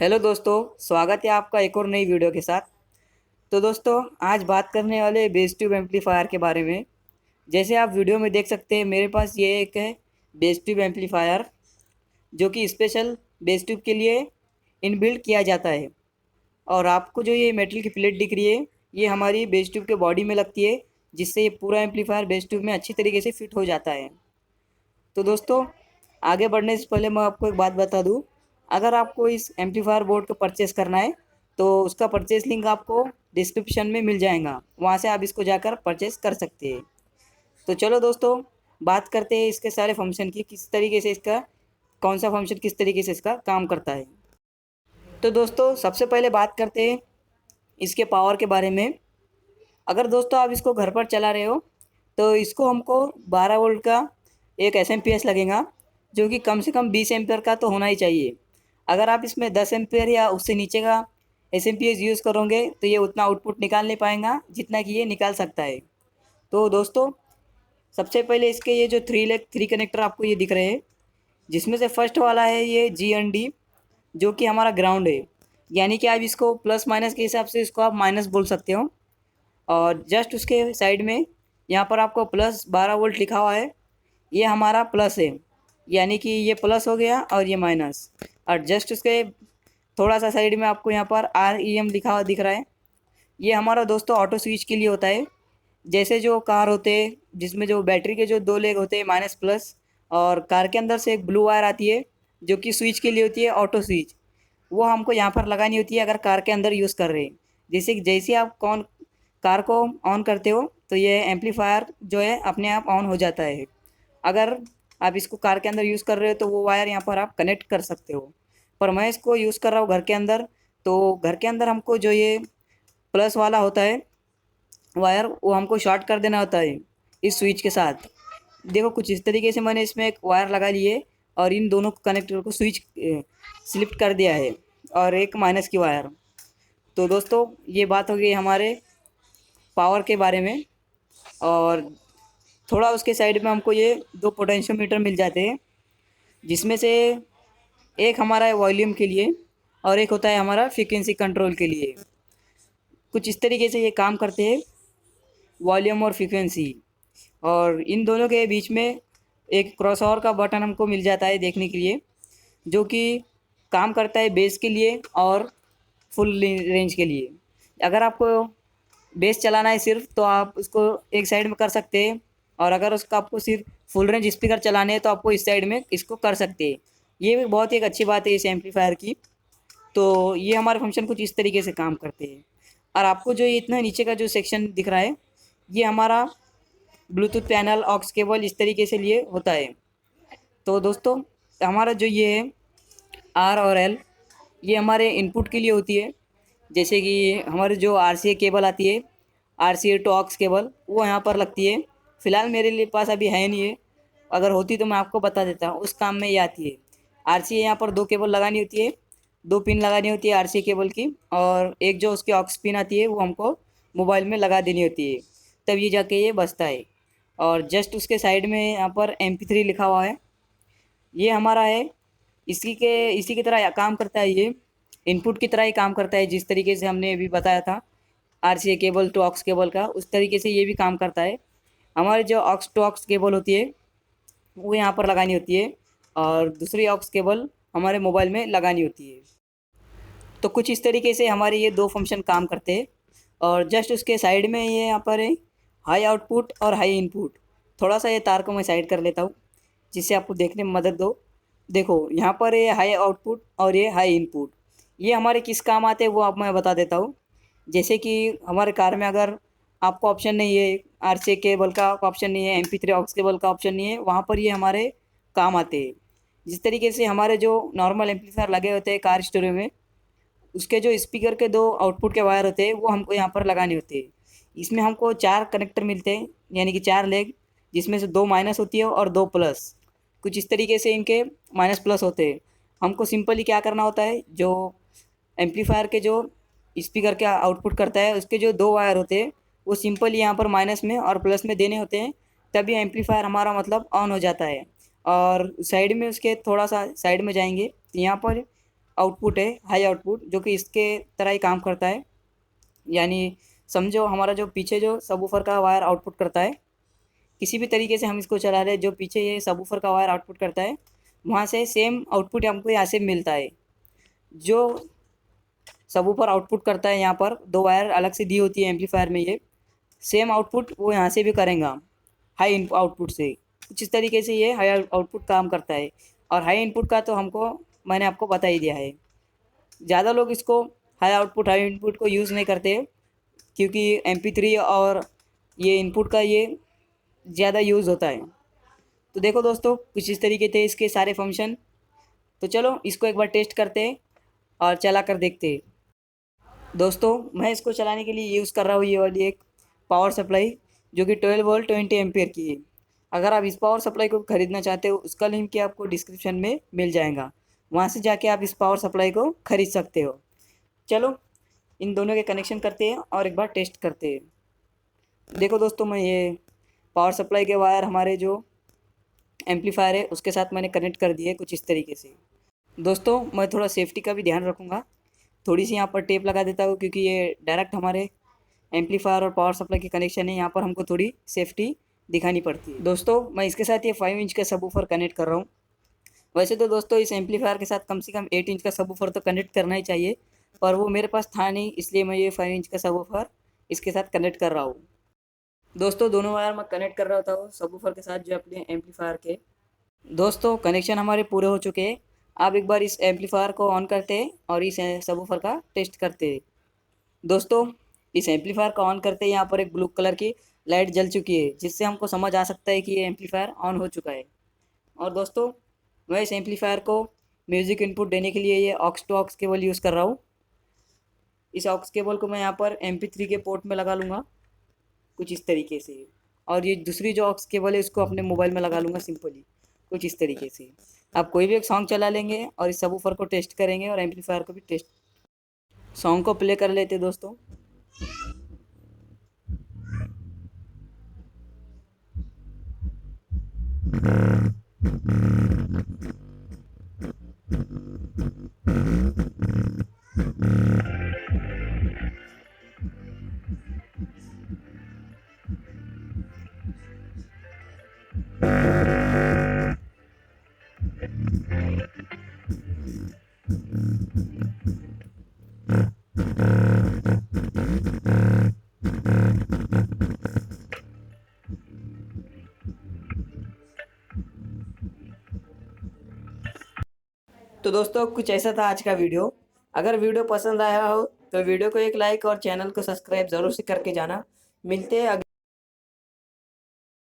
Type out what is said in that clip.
Hello दोस्तों, स्वागत है आपका एक और नई वीडियो के साथ। तो दोस्तों, आज बात करने वाले बेस ट्यूब एम्पलीफायर के बारे में। जैसे आप वीडियो में देख सकते हैं, मेरे पास ये एक है बेस ट्यूब एम्पलीफायर, जो कि स्पेशल बेस ट्यूब के लिए इनबिल्ट किया जाता है। और आपको जो ये मेटल की प्लेट दिख रही है, ये हमारी बेस ट्यूब के बॉडी में लगती है, जिससे ये पूरा एम्पलीफायर बेस ट्यूब में अच्छी तरीके से फिट हो जाता है। तो दोस्तों, आगे बढ़ने से पहले मैं आपको एक बात बता दूं। अगर आपको इस एम्पलीफायर बोर्ड को परचेज़ करना है, तो उसका परचेज़ लिंक आपको डिस्क्रिप्शन में मिल जाएगा, वहाँ से आप इसको जाकर परचेज़ कर सकते हैं। तो चलो दोस्तों, बात करते हैं इसके सारे फंक्शन की, किस तरीके से इसका कौन सा फंक्शन किस तरीके से इसका काम करता है। तो दोस्तों, सबसे पहले बात करते हैं इसके पावर के बारे में। अगर दोस्तों आप इसको घर पर चला रहे हो, तो इसको हमको 12 वोल्ट का एक एसएमपीएस लगेगा, जो कि कम से कम 20 एम्पियर का तो होना ही चाहिए। अगर आप इसमें 10 एम्पियर या उससे नीचे का एसएमपीएस यूज़ करोगे, तो ये उतना आउटपुट निकाल नहीं पाएगा जितना कि ये निकाल सकता है। तो दोस्तों, सबसे पहले इसके ये जो थ्री कनेक्टर आपको ये दिख रहे हैं, जिसमें से फर्स्ट वाला है ये GND, जो कि हमारा ग्राउंड है। यानी कि आप इसको प्लस माइनस के हिसाब से इसको आप माइनस बोल सकते हो। और जस्ट उसके साइड में यहाँ पर आपको प्लस 12 वोल्ट लिखा हुआ है, ये हमारा प्लस है। यानी कि ये प्लस हो गया और ये माइनस। और जस्ट उसके थोड़ा सा साइड में आपको यहाँ पर REM लिखा हुआ दिख रहा है। ये हमारा दोस्तों ऑटो स्विच के लिए होता है। जैसे जो कार होते हैं, जिसमें जो बैटरी के जो दो लेग होते हैं, माइनस प्लस, और कार के अंदर से एक ब्लू वायर आती है, जो कि स्विच के लिए होती है, ऑटो स्विच। वो हमको यहाँ पर लगानी होती है अगर कार के अंदर यूज़ कर रहे हैं। जैसे आप कौन कार को ऑन करते हो, तो ये एम्पलीफायर जो है अपने आप ऑन हो जाता है। अगर आप इसको कार के अंदर यूज़ कर रहे हो, तो वो वायर यहाँ पर आप कनेक्ट कर सकते हो। पर मैं इसको यूज़ कर रहा हूँ घर के अंदर। तो घर के अंदर हमको जो ये प्लस वाला होता है वायर, वो हमको शॉर्ट कर देना होता है इस स्विच के साथ। देखो, कुछ इस तरीके से मैंने इसमें एक वायर लगा लिए और इन दोनों कनेक्टर को स्विच स्लिप कर दिया है, और एक माइनस की वायर। तो दोस्तों, ये बात हो गई हमारे पावर के बारे में। और थोड़ा उसके साइड में हमको ये दो पोटेंशियोमीटर मिल जाते हैं, जिसमें से एक हमारा है वॉल्यूम के लिए और एक होता है हमारा फ्रीक्वेंसी कंट्रोल के लिए। कुछ इस तरीके से ये काम करते हैं, वॉल्यूम और फ्रीक्वेंसी। और इन दोनों के बीच में एक क्रॉस ओवर का बटन हमको मिल जाता है देखने के लिए, जो कि काम करता है बेस के लिए और फुल रेंज के लिए। अगर आपको बेस चलाना है सिर्फ, तो आप उसको एक साइड में कर सकते हैं। और अगर उसका आपको सिर्फ फुल रेंज स्पीकर चलाने हैं, तो आपको इस साइड में इसको कर सकते हैं। ये भी बहुत ही एक अच्छी बात है इस एम्पलीफायर की। तो ये हमारे फंक्शन कुछ इस तरीके से काम करते हैं। और आपको जो ये इतना नीचे का जो सेक्शन दिख रहा है, ये हमारा ब्लूटूथ पैनल, ऑक्स केबल, इस तरीके से लिए होता है। तो दोस्तों, हमारा जो ये है R और L, ये हमारे इनपुट के लिए होती है। जैसे कि हमारे जो RCA केबल आती है, RCA टू ऑक्स केबल, वो यहाँ पर लगती है। फ़िलहाल मेरे लिए पास अभी है नहीं है, अगर होती तो मैं आपको बता देता हूँ। उस काम में ये आती है। RCA यहाँ पर दो केबल लगानी होती है, दो पिन लगानी होती है RCA केबल की, और एक जो उसकी ऑक्स पिन आती है, वो हमको मोबाइल में लगा देनी होती है, तब ये जाके ये बजता है। और जस्ट उसके साइड में यहाँ पर MP3 लिखा हुआ है, ये हमारा है। इसी की तरह काम करता है ये, इनपुट की तरह ही काम करता है, जिस तरीके से हमने अभी बताया था RCA cable to aux cable का, उस तरीके से ये भी काम करता है। हमारी जो ऑक्स टू ऑक्स केबल होती है, वो यहाँ पर लगानी होती है, और दूसरी ऑक्स केबल हमारे मोबाइल में लगानी होती है। तो कुछ इस तरीके से हमारे ये दो फंक्शन काम करते हैं। और जस्ट उसके साइड में ये यहाँ पर है हाई आउटपुट और हाई इनपुट। थोड़ा सा ये तार को मैं साइड कर लेता हूँ, जिससे आपको देखने में मदद दो। देखो, यहाँ पर ये हाई आउटपुट और ये हाई इनपुट, ये हमारे किस काम आते हैं वो आप मैं बता देता हूँ। जैसे कि हमारे कार में अगर आपको ऑप्शन नहीं है, RCA केबल का ऑप्शन नहीं है, MP3 ऑक्स केबल का ऑप्शन नहीं है, वहाँ पर ये हमारे काम आते हैं। जिस तरीके से हमारे जो नॉर्मल एम्पलीफायर लगे होते हैं कार स्टोरी में, उसके जो स्पीकर के दो आउटपुट के वायर होते हैं, वो हमको यहाँ पर लगाने होते हैं। इसमें हमको चार कनेक्टर मिलते हैं, यानी कि चार लेग, जिसमें से दो माइनस होती है और दो प्लस। कुछ इस तरीके से इनके माइनस प्लस होते हैं। हमको सिंपली क्या करना होता है, जो एम्पलीफायर के जो स्पीकर का आउटपुट करता है, उसके जो दो वायर होते हैं, वो सिंपली यहाँ पर माइनस में और प्लस में देने होते हैं, तभी एम्पलीफायर हमारा मतलब ऑन हो जाता है। और साइड में उसके थोड़ा सा साइड में जाएंगे, तो यहाँ पर आउटपुट है, हाई आउटपुट, जो कि इसके तरह ही काम करता है। यानी समझो हमारा जो पीछे जो सबवूफर का वायर आउटपुट करता है, किसी भी तरीके से हम इसको चला रहे हैं, जो पीछे ये सबवूफर का वायर आउटपुट करता है वहाँ से सेम आउटपुट हमको यहाँ से मिलता है। जो सबवूफर आउटपुट करता है, यहाँ पर दो वायर अलग से दी होती है एम्पलीफायर में, ये सेम आउटपुट वो यहाँ से भी करेंगे हाई इनपुट आउटपुट से। कुछ इस तरीके से ये हाई आउटपुट काम करता है। और हाई इनपुट का तो हमको मैंने आपको बता ही दिया है। ज़्यादा लोग इसको हाई इनपुट को यूज़ नहीं करते, क्योंकि MP3 और ये इनपुट का ये ज़्यादा यूज़ होता है। तो देखो दोस्तों, कुछ इस तरीके थे इसके सारे फंक्शन। तो चलो इसको एक बार टेस्ट करते हैं और चला कर देखते हैं। दोस्तों, मैं इसको चलाने के लिए यूज़ कर रहा हूँ ये वाली एक पावर सप्लाई, जो कि 12 वोल्ट 20 एम्पियर की है। अगर आप इस पावर सप्लाई को ख़रीदना चाहते हो, उसका लिंक आपको डिस्क्रिप्शन में मिल जाएगा, वहाँ से जाके आप इस पावर सप्लाई को ख़रीद सकते हो। चलो इन दोनों के कनेक्शन करते हैं और एक बार टेस्ट करते हैं। देखो दोस्तों, मैं ये पावर सप्लाई के वायर हमारे जो एम्पलीफायर है उसके साथ मैंने कनेक्ट कर दिए कुछ इस तरीके से। दोस्तों, मैं थोड़ा सेफ्टी का भी ध्यान रखूँगा, थोड़ी सी यहाँ पर टेप लगा देता हूँ, क्योंकि ये डायरेक्ट हमारे एम्पलीफायर और पावर सप्लाई के कनेक्शन है। यहाँ पर हमको थोड़ी सेफ्टी दिखानी पड़ती है। दोस्तों, मैं इसके साथ ये 5 इंच का सबवूफर कनेक्ट कर रहा हूँ। वैसे तो दोस्तों इस एम्पलीफायर के साथ कम से कम 8 इंच का सबवूफर तो कनेक्ट करना ही चाहिए, पर वो मेरे पास था नहीं, इसलिए मैं ये 5 इंच का सबवूफर इसके साथ कनेक्ट कर रहा हूँ। दोस्तों, दोनों वायर मैं कनेक्ट कर रहा था सबवूफर के साथ, जो अपने एम्पलीफायर के। दोस्तों, कनेक्शन हमारे पूरे हो चुके हैं। आप एक बार इस एम्पलीफायर को ऑन करते हैं और इस सबवूफर का टेस्ट करते हैं। दोस्तों, इस एम्पलीफायर को ऑन करते ही यहाँ पर एक ब्लू कलर की लाइट जल चुकी है, जिससे हमको समझ आ सकता है कि ये एम्पलीफायर ऑन हो चुका है। और दोस्तों, मैं इस एम्पलीफायर को म्यूज़िक इनपुट देने के लिए ये aux to aux cable use कर रहा हूँ। इस ऑक्स केबल को मैं यहाँ पर MP3 के पोर्ट में लगा लूँगा कुछ इस तरीके से, और ये दूसरी जो ऑक्स केबल है उसको अपने मोबाइल में लगा लूँगा सिंपली कुछ इस तरीके से। आप कोई भी एक सॉन्ग चला लेंगे और इस सबवूफर को टेस्ट करेंगे और एम्पलीफायर को भी टेस्ट। सॉन्ग को प्ले कर लेते दोस्तों। तो दोस्तों, कुछ ऐसा था आज का वीडियो। अगर वीडियो पसंद आया हो तो वीडियो को एक लाइक और चैनल को सब्सक्राइब ज़रूर से करके जाना। मिलते हैं